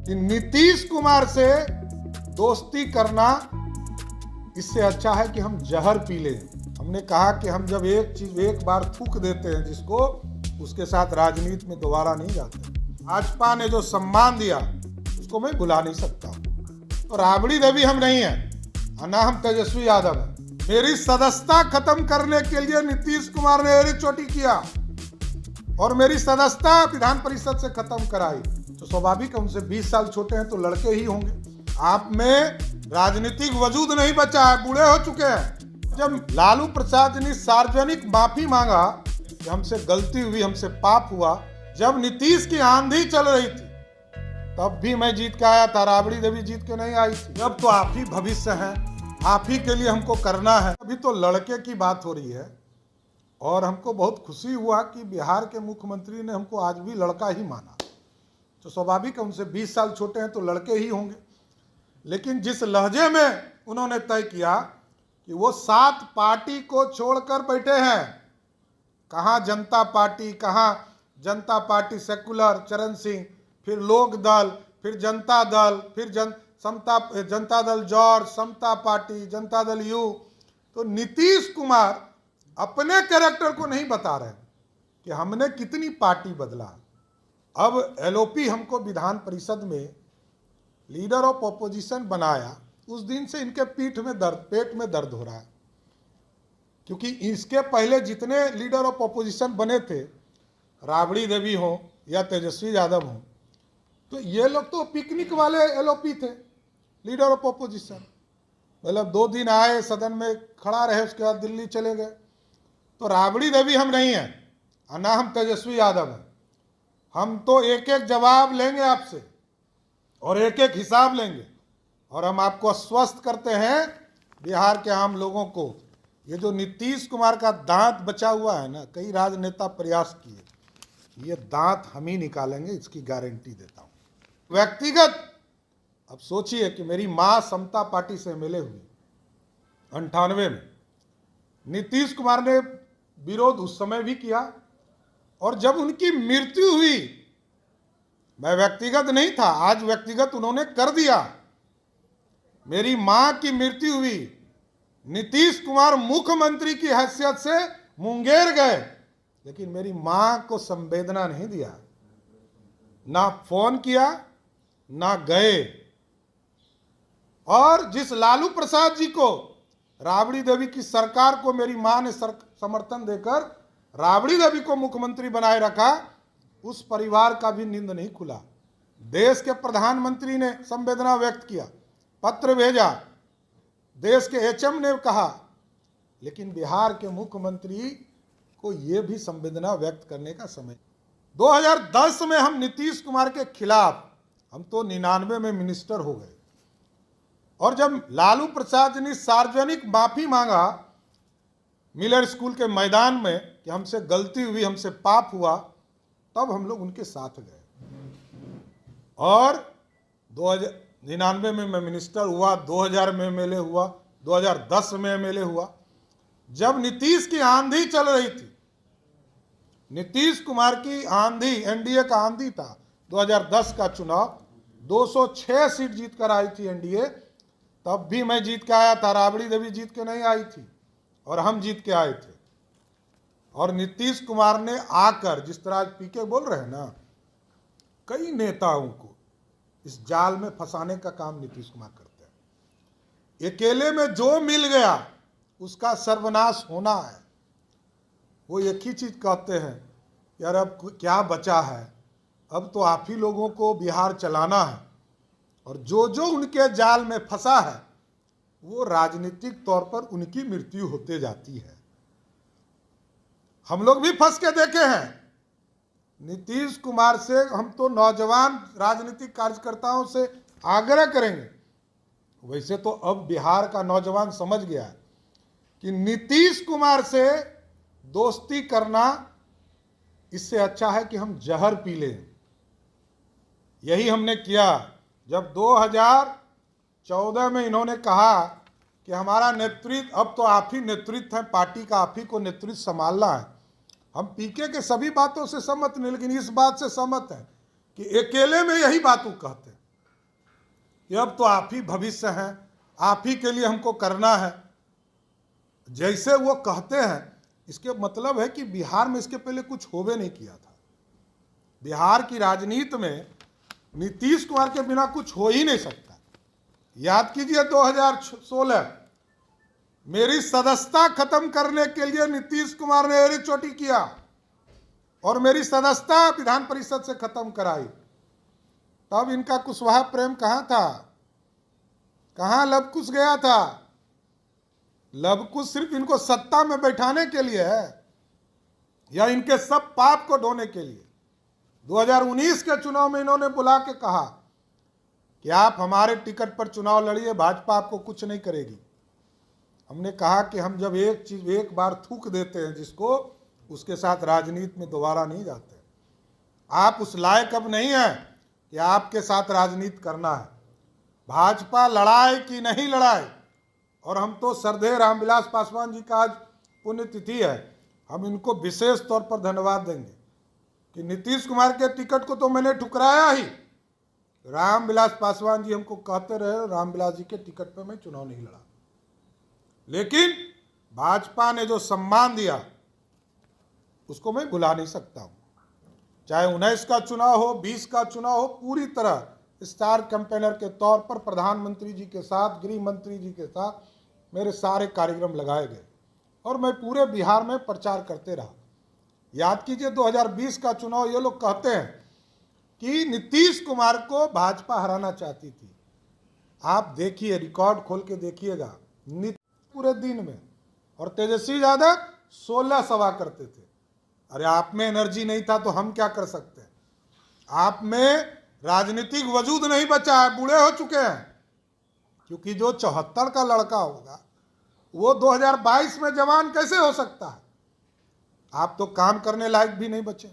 कि नीतीश कुमार से दोस्ती करना इससे अच्छा है कि हम जहर पी लें। हमने कहा कि हम जब एक बार थूक देते हैं जिसको, उसके साथ राजनीति में दोबारा नहीं जाते। भाजपा ने जो सम्मान दिया उसको मैं भुला नहीं सकता। तो राबड़ी देवी हम नहीं है, ना हम तेजस्वी यादव है। मेरी सदस्यता खत्म करने के लिए नीतीश कुमार ने एड़ी चोटी किया और मेरी सदस्यता विधान परिषद से खत्म कराई। तो स्वाभाविक है, उनसे 20 साल छोटे हैं तो लड़के ही होंगे। आप में राजनीतिक वजूद नहीं बचा है, बूढ़े हो चुके हैं। जब लालू प्रसाद ने सार्वजनिक माफी मांगा कि हमसे गलती हुई, हमसे पाप हुआ, जब नीतीश की आंधी चल रही थी तब भी मैं जीत के आया था, राबड़ी देवी जीत के नहीं आई थी। अब तो आप ही भविष्य हैं, आप ही के लिए हमको करना है। अभी तो लड़के की बात हो रही है और हमको बहुत खुशी हुआ कि बिहार के मुख्यमंत्री ने हमको आज भी लड़का ही माना। तो स्वाभाविक है, उनसे 20 साल छोटे हैं तो लड़के ही होंगे। लेकिन जिस लहजे में उन्होंने तय किया कि वो 7 पार्टी को छोड़कर बैठे हैं, कहाँ जनता पार्टी, कहाँ जनता पार्टी सेकुलर चरण सिंह, फिर लोक दल, फिर जनता दल, फिर Janata Dal George, Samta party, Janata Dal you. तो नीतीश कुमार अपने कैरेक्टर को नहीं बता रहे कि हमने कितनी पार्टी बदला। अब एलओपी हमको विधान परिषद में लीडर ऑफ ऑपोजिशन बनाया, उस दिन से इनके पेट में दर्द हो रहा है। क्योंकि इसके पहले जितने लीडर ऑफ ऑपोजिशन बने थे, राबड़ी देवी हो या तेजस्वी यादव हो, तो ये लोग तो पिकनिक वाले एलओपी थे, लीडर ऑफ ऑपोजिशन। मतलब 2 दिन आए, सदन में खड़ा रहे, उसके बाद दिल्ली चले गए। तो राबड़ी देवी हम नहीं है, ना हम तेजस्वी यादव हैं। हम तो एक एक जवाब लेंगे आपसे और एक एक हिसाब लेंगे। और हम आपको आश्वस्त करते हैं, बिहार के आम लोगों को, ये जो नीतीश कुमार का दांत बचा हुआ है ना, कई राजनेता प्रयास किए, ये दांत हम ही निकालेंगे, इसकी गारंटी देता हूँ। व्यक्तिगत अब सोचिए कि मेरी माँ समता पार्टी से एमएलए हुई 98 में। नीतीश कुमार ने विरोध उस समय भी किया और जब उनकी मृत्यु हुई, मैं व्यक्तिगत नहीं था, आज व्यक्तिगत उन्होंने कर दिया। मेरी मां की मृत्यु हुई, नीतीश कुमार मुख्यमंत्री की हैसियत से मुंगेर गए, लेकिन मेरी मां को संवेदना नहीं दिया, ना फोन किया, ना गए। और जिस लालू प्रसाद जी को, राबड़ी देवी की सरकार को मेरी मां ने समर्थन देकर राबड़ी देवी को मुख्यमंत्री बनाए रखा, उस परिवार का भी नींद नहीं खुला। देश के प्रधानमंत्री ने संवेदना व्यक्त किया, पत्र भेजा, देश के एचएम ने कहा, लेकिन बिहार के मुख्यमंत्री को यह भी संवेदना व्यक्त करने का समय। 2010 में हम नीतीश कुमार के खिलाफ, हम तो 99 में मिनिस्टर हो गए, और जब लालू प्रसाद ने सार्वजनिक माफी मांगा मिलर स्कूल के मैदान में कि हमसे गलती हुई, हमसे पाप हुआ, तब हम लोग उनके साथ गए। और 1999 में मैं मिनिस्टर हुआ, 2000 में एमएलए हुआ, 2010 में एमएलए हुआ। जब नीतीश की आंधी चल रही थी, नीतीश कुमार की आंधी, एनडीए का आंधी था, 2010 का चुनाव, 206 सीट जीत कर आई थी एनडीए, तब भी मैं जीत के आया था, राबड़ी देवी जीत के नहीं आई थी, और हम जीत के आए थे। और नीतीश कुमार ने आकर, जिस तरह आज पीके बोल रहे हैं ना, कई नेताओं को इस जाल में फंसाने का काम नीतीश कुमार करते हैं। अकेले में जो मिल गया उसका सर्वनाश होना है। वो एक ही चीज कहते हैं, यार अब क्या बचा है, अब तो आप ही लोगों को बिहार चलाना है। और जो जो उनके जाल में फंसा है, वो राजनीतिक तौर पर उनकी मृत्यु होते जाती है। हम लोग भी फंस के देखे हैं। नीतीश कुमार से हम तो नौजवान राजनीतिक कार्यकर्ताओं से आग्रह करेंगे, वैसे तो अब बिहार का नौजवान समझ गया है कि नीतीश कुमार से दोस्ती करना इससे अच्छा है कि हम जहर पी लें। यही हमने किया। जब 2014 में इन्होंने कहा कि हमारा नेतृत्व, अब तो आप ही नेतृत्व है पार्टी का, आप ही को नेतृत्व संभालना है, हम पीके के सभी बातों से सहमत नहीं, लेकिन इस बात से सहमत हैं कि अकेले में यही बात वो कहते हैं कि अब तो आप ही भविष्य हैं, आप ही के लिए हमको करना है, जैसे वो कहते हैं, इसके मतलब है कि बिहार में इसके पहले कुछ होवे नहीं किया था। बिहार की राजनीति में नीतीश कुमार के बिना कुछ हो ही नहीं सकता। याद कीजिए 2016 मेरी सदस्यता खत्म करने के लिए नीतीश कुमार ने एड़ी चोटी किया और मेरी सदस्यता विधान परिषद से खत्म कराई। तब इनका कुशवाहा प्रेम कहाँ था, कहाँ लव कुश गया था? लव कुश सिर्फ इनको सत्ता में बैठाने के लिए है या इनके सब पाप को ढोने के लिए। 2019 के चुनाव में इन्होंने बुला के कहा कि आप हमारे टिकट पर चुनाव लड़िए, भाजपा आपको कुछ नहीं करेगी। हमने कहा कि हम जब एक बार थूक देते हैं जिसको, उसके साथ राजनीति में दोबारा नहीं जाते। आप उस लायक अब नहीं है कि आपके साथ राजनीति करना है। भाजपा लड़ाए कि नहीं लड़ाए, और हम तो श्रद्धेय रामविलास पासवान जी का आज पुण्यतिथि है, हम इनको विशेष तौर पर धन्यवाद देंगे कि नीतीश कुमार के टिकट को तो मैंने ठुकराया ही, रामविलास पासवान जी हमको कहते रहे रामविलास जी के टिकट पर मैं चुनाव नहीं लड़ा। लेकिन भाजपा ने जो सम्मान दिया उसको मैं भुला नहीं सकता हूँ। चाहे 19 का चुनाव हो, 20 का चुनाव हो, पूरी तरह स्टार कैंपेनर के तौर पर प्रधानमंत्री जी के साथ, गृह मंत्री जी के साथ मेरे सारे कार्यक्रम लगाए गए और मैं पूरे बिहार में प्रचार करते रहा। याद कीजिए 2020 का चुनाव, ये लोग कहते हैं कि नीतीश कुमार को भाजपा हराना चाहती थी। आप देखिए, रिकॉर्ड खोल के देखिएगा, पूरे दिन में, और तेजस्वी यादव 16 सभा करते थे। अरे आप में एनर्जी नहीं था तो हम क्या कर सकते हैं? आप में राजनीतिक वजूद नहीं बचा है, बूढ़े हो चुके हैं। क्योंकि जो 74 का लड़का होगा वो 2022 में जवान कैसे हो सकता है? आप तो काम करने लायक भी नहीं बचे।